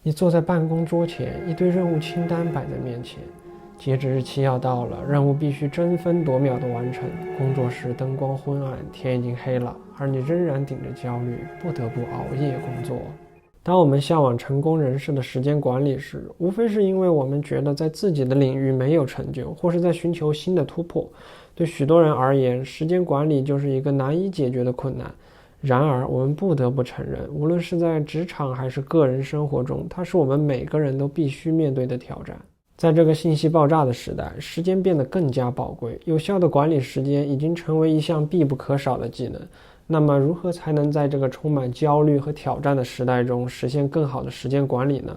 你坐在办公桌前，一堆任务清单摆在面前，截止日期要到了，任务必须争分夺秒地完成。工作室灯光昏暗，天已经黑了，而你仍然顶着焦虑，不得不熬夜工作。当我们向往成功人士的时间管理时，无非是因为我们觉得在自己的领域没有成就，或是在寻求新的突破。对许多人而言，时间管理就是一个难以解决的困难。然而，我们不得不承认，无论是在职场还是个人生活中，它是我们每个人都必须面对的挑战。在这个信息爆炸的时代，时间变得更加宝贵，有效的管理时间已经成为一项必不可少的技能。那么，如何才能在这个充满焦虑和挑战的时代中实现更好的时间管理呢？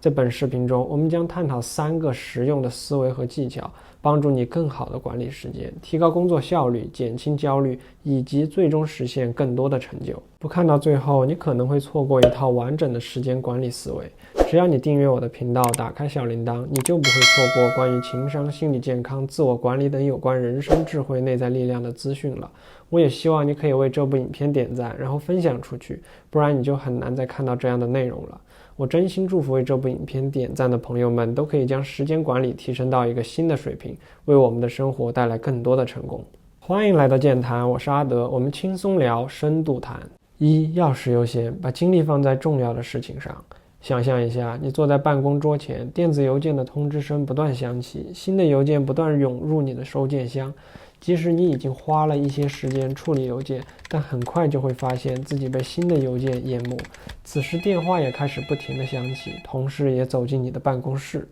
在本视频中，我们将探讨3个实用的思维和技巧，帮助你更好地管理时间，提高工作效率，减轻焦虑，以及最终实现更多的成就。不看到最后，你可能会错过一套完整的时间管理思维。只要你订阅我的频道，打开小铃铛，你就不会错过关于情商、心理健康、自我管理等有关人生智慧、内在力量的资讯了。我也希望你可以为这部影片点赞，然后分享出去，不然你就很难再看到这样的内容了。我真心祝福为这部影片点赞的朋友们都可以将时间管理提升到一个新的水平，为我们的生活带来更多的成功。欢迎来到健谈，我是阿德，我们轻松聊，深度谈。要事优先，把精力放在重要的事情上。想象一下，你坐在办公桌前，电子邮件的通知声不断响起，新的邮件不断涌入你的收件箱。即使你已经花了一些时间处理邮件，但很快就会发现自己被新的邮件淹没。此时电话也开始不停地响起，同事也走进你的办公室。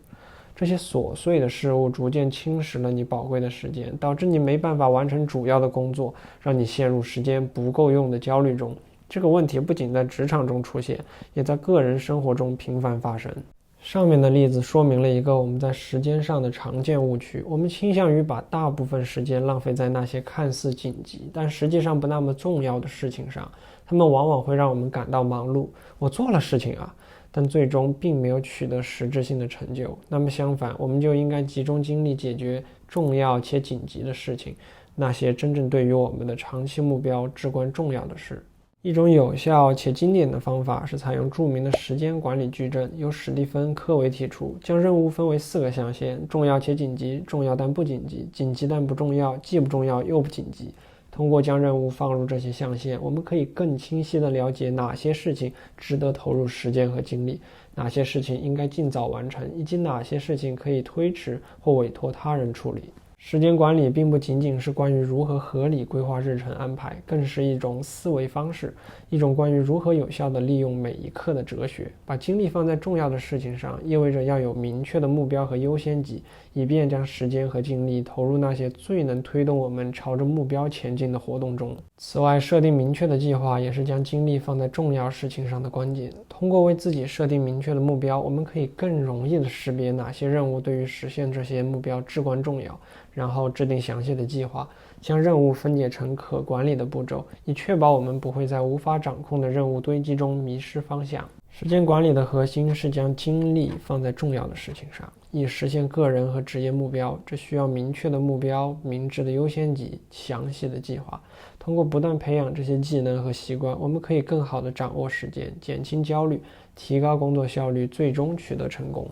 这些琐碎的事物逐渐侵蚀了你宝贵的时间，导致你没办法完成主要的工作，让你陷入时间不够用的焦虑中。这个问题不仅在职场中出现，也在个人生活中频繁发生。上面的例子说明了一个我们在时间上的常见误区，我们倾向于把大部分时间浪费在那些看似紧急，但实际上不那么重要的事情上，它们往往会让我们感到忙碌，我做了事情啊，但最终并没有取得实质性的成就。那么相反，我们就应该集中精力解决重要且紧急的事情，那些真正对于我们的长期目标至关重要的事。一种有效且经典的方法是采用著名的时间管理矩阵，由史蒂芬·科维提出，将任务分为4个象限：重要且紧急、重要但不紧急、紧急但不重要、既不重要又不紧急。通过将任务放入这些象限，我们可以更清晰地了解哪些事情值得投入时间和精力，哪些事情应该尽早完成，以及哪些事情可以推迟或委托他人处理。时间管理并不仅仅是关于如何合理规划日程安排，更是一种思维方式，一种关于如何有效地利用每一刻的哲学。把精力放在重要的事情上，意味着要有明确的目标和优先级，以便将时间和精力投入那些最能推动我们朝着目标前进的活动中。此外，设定明确的计划也是将精力放在重要事情上的关键。通过为自己设定明确的目标，我们可以更容易地识别哪些任务对于实现这些目标至关重要，然后制定详细的计划，将任务分解成可管理的步骤，以确保我们不会在无法掌控的任务堆积中迷失方向。时间管理的核心是将精力放在重要的事情上，以实现个人和职业目标。这需要明确的目标、明智的优先级、详细的计划。通过不断培养这些技能和习惯，我们可以更好地掌握时间，减轻焦虑，提高工作效率，最终取得成功。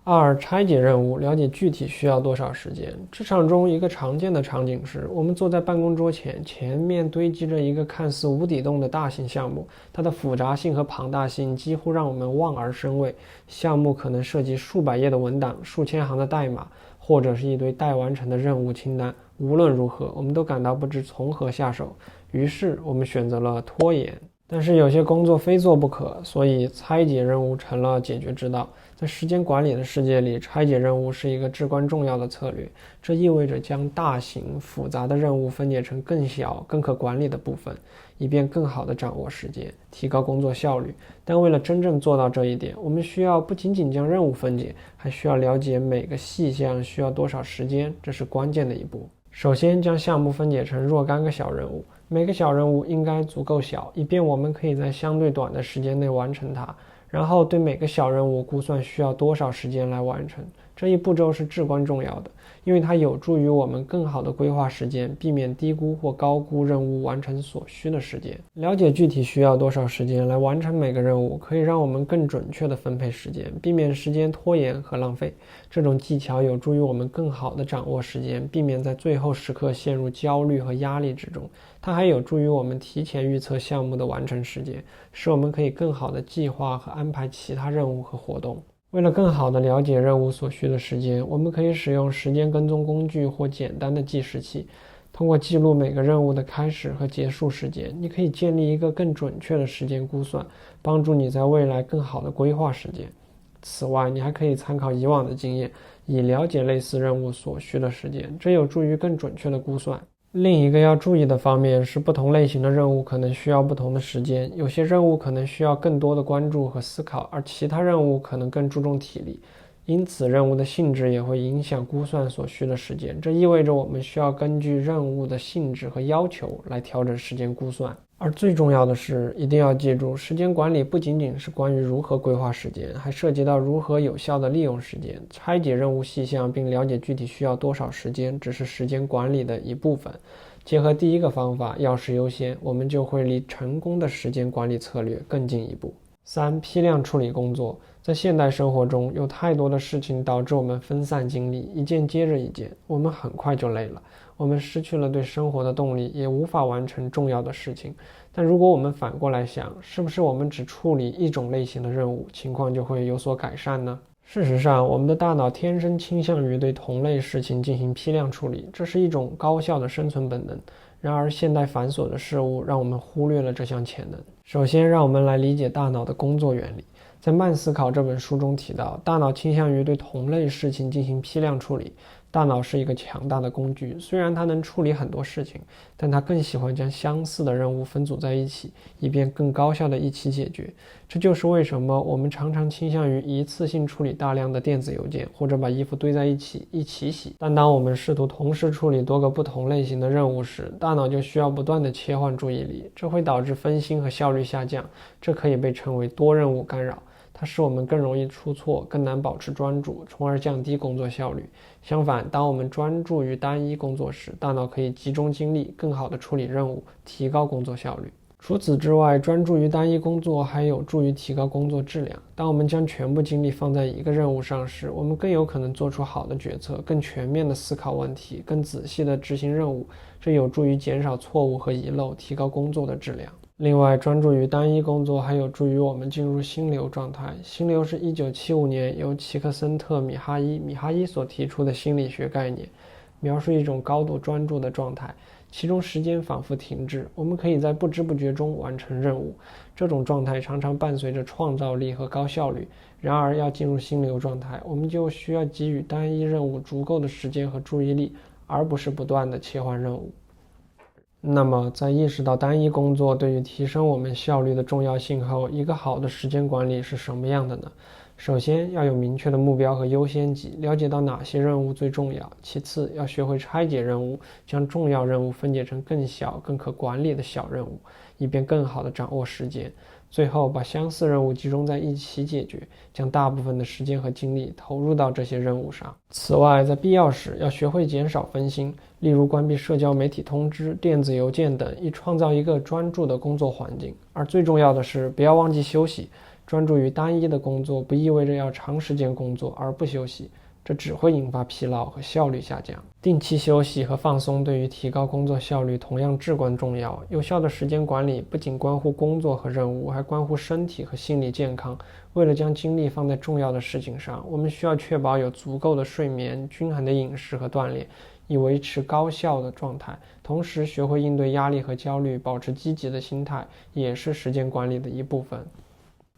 2. 拆解任务，了解具体需要多少时间。职场中一个常见的场景是，我们坐在办公桌前，前面堆积着一个看似无底洞的大型项目，它的复杂性和庞大性几乎让我们望而生畏。项目可能涉及数百页的文档、数千行的代码，或者是一堆待完成的任务清单。无论如何，我们都感到不知从何下手，于是我们选择了拖延。但是有些工作非做不可，所以拆解任务成了解决之道。在时间管理的世界里，拆解任务是一个至关重要的策略。这意味着将大型复杂的任务分解成更小、更可管理的部分，以便更好地掌握时间，提高工作效率。但为了真正做到这一点，我们需要不仅仅将任务分解，还需要了解每个细项需要多少时间，这是关键的一步。首先，将项目分解成若干个小任务，每个小任务应该足够小，以便我们可以在相对短的时间内完成它。然后对每个小任务估算需要多少时间来完成，这一步骤是至关重要的，因为它有助于我们更好地规划时间，避免低估或高估任务完成所需的时间。了解具体需要多少时间来完成每个任务，可以让我们更准确地分配时间，避免时间拖延和浪费。这种技巧有助于我们更好地掌握时间，避免在最后时刻陷入焦虑和压力之中。它还有助于我们提前预测项目的完成时间，使我们可以更好地计划和安排其他任务和活动。为了更好地了解任务所需的时间，我们可以使用时间跟踪工具或简单的计时器。通过记录每个任务的开始和结束时间，你可以建立一个更准确的时间估算，帮助你在未来更好地规划时间。此外，你还可以参考以往的经验，以了解类似任务所需的时间，这有助于更准确的估算。另一个要注意的方面是，不同类型的任务可能需要不同的时间，有些任务可能需要更多的关注和思考，而其他任务可能更注重体力。因此，任务的性质也会影响估算所需的时间，这意味着我们需要根据任务的性质和要求来调整时间估算。而最重要的是，一定要记住，时间管理不仅仅是关于如何规划时间，还涉及到如何有效地利用时间。拆解任务细项并了解具体需要多少时间，只是时间管理的一部分。结合第一个方法，要事优先，我们就会离成功的时间管理策略更进一步。3. 批量处理工作。在现代生活中，有太多的事情导致我们分散精力，一件接着一件，我们很快就累了，我们失去了对生活的动力，也无法完成重要的事情。但如果我们反过来想，是不是我们只处理一种类型的任务，情况就会有所改善呢？事实上，我们的大脑天生倾向于对同类事情进行批量处理，这是一种高效的生存本能。然而，现代繁琐的事物让我们忽略了这项潜能。首先，让我们来理解大脑的工作原理。在《慢思考》这本书中提到，大脑倾向于对同类事情进行批量处理。大脑是一个强大的工具，虽然它能处理很多事情，但它更喜欢将相似的任务分组在一起，以便更高效地一起解决。这就是为什么我们常常倾向于一次性处理大量的电子邮件，或者把衣服堆在一起一起洗。但当我们试图同时处理多个不同类型的任务时，大脑就需要不断地切换注意力，这会导致分心和效率下降，这可以被称为多任务干扰。它使我们更容易出错，更难保持专注，从而降低工作效率。相反，当我们专注于单一工作时，大脑可以集中精力，更好地处理任务，提高工作效率。除此之外，专注于单一工作还有助于提高工作质量。当我们将全部精力放在一个任务上时，我们更有可能做出好的决策，更全面地思考问题，更仔细地执行任务。这有助于减少错误和遗漏，提高工作的质量。另外，专注于单一工作还有助于我们进入心流状态。心流是1975年由齐克森特·米哈伊所提出的心理学概念，描述一种高度专注的状态，其中时间仿佛停滞，我们可以在不知不觉中完成任务。这种状态常常伴随着创造力和高效率。然而，要进入心流状态，我们就需要给予单一任务足够的时间和注意力，而不是不断地切换任务。那么，在意识到单一工作对于提升我们效率的重要性后，一个好的时间管理是什么样的呢？首先，要有明确的目标和优先级，了解到哪些任务最重要。其次，要学会拆解任务，将重要任务分解成更小、更可管理的小任务，以便更好地掌握时间。最后，把相似任务集中在一起解决，将大部分的时间和精力投入到这些任务上。此外，在必要时，要学会减少分心，例如关闭社交媒体通知、电子邮件等，以创造一个专注的工作环境。而最重要的是，不要忘记休息。专注于单一的工作不意味着要长时间工作而不休息，这只会引发疲劳和效率下降。定期休息和放松对于提高工作效率同样至关重要。有效的时间管理不仅关乎工作和任务，还关乎身体和心理健康。为了将精力放在重要的事情上，我们需要确保有足够的睡眠、均衡的饮食和锻炼，以维持高效的状态。同时，学会应对压力和焦虑，保持积极的心态，也是时间管理的一部分。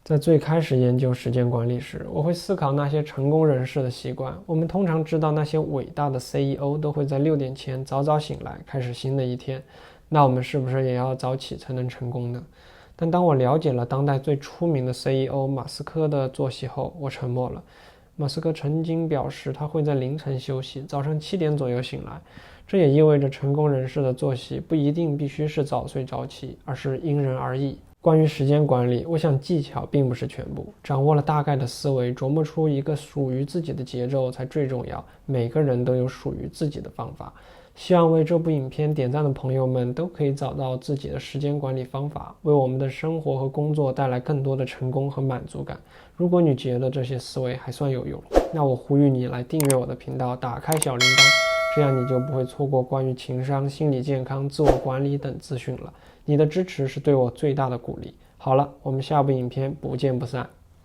在最开始研究时间管理时，我会思考那些成功人士的习惯。我们通常知道那些伟大的 CEO 都会在6点前早早醒来，开始新的一天。那我们是不是也要早起才能成功呢？但当我了解了当代最出名的 CEO 马斯克的作息后，我沉默了。马斯克曾经表示他会在凌晨休息，早上7点左右醒来。这也意味着成功人士的作息不一定必须是早睡早起，而是因人而异。关于时间管理，我想技巧并不是全部，掌握了大概的思维，琢磨出一个属于自己的节奏才最重要。每个人都有属于自己的方法。希望为这部影片点赞的朋友们都可以找到自己的时间管理方法，为我们的生活和工作带来更多的成功和满足感。如果你觉得这些思维还算有用，那我呼吁你来订阅我的频道，打开小铃铛，这样你就不会错过关于情商、心理健康、自我管理等资讯了。你的支持是对我最大的鼓励。好了，我们下部影片不见不散。